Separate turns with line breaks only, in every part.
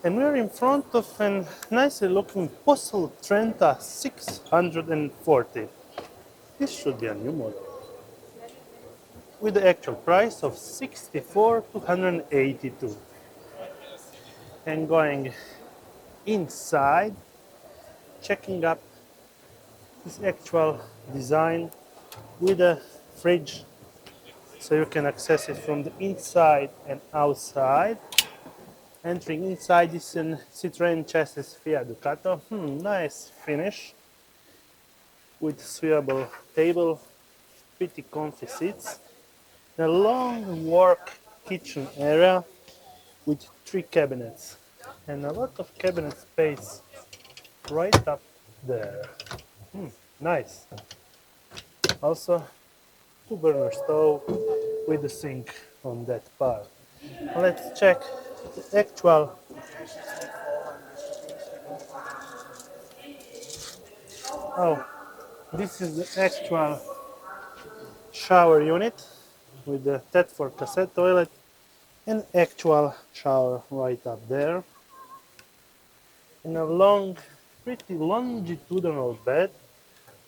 And we're in front of a nicely looking Possl Trenta 640. This should be a new model. With the actual price of 64,282. And going inside, checking up this actual design with a fridge so you can access it from the inside and outside. Entering inside is a Citroen chassis Fiat Ducato. Nice finish with swivable table, pretty comfy seats. A long work kitchen area with 3 cabinets and a lot of cabinet space right up there. Nice. Also, 2-burner stove with a sink on that part. Let's check the actual. Oh, this is the actual shower unit with the Tedford cassette toilet and actual shower right up there. And a long, pretty longitudinal bed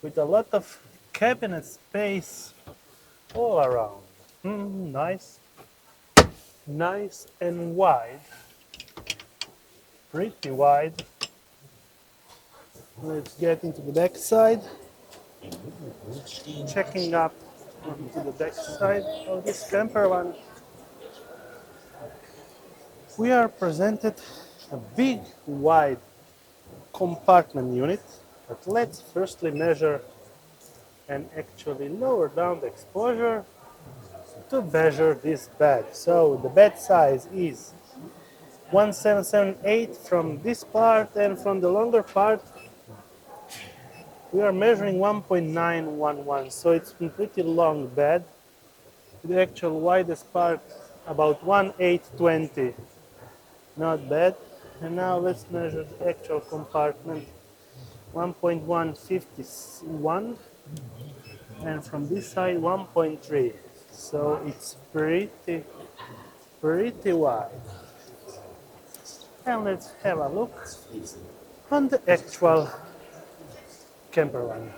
with a lot of cabinet space all around. Nice, nice and wide, pretty wide. Let's get into the back side. Checking up to the back side of this campervan, we are presented a big, wide compartment unit. But let's firstly measure and actually lower down the exposure to measure this bed. So the bed size is 1778 from this part, and from the longer part we are measuring 1.911, so it's a pretty long bed. The actual widest part about 1.820, not bad. And now let's measure the actual compartment, 1.151, and from this side 1.3, so it's pretty wide. And let's have a look on the actual campervan.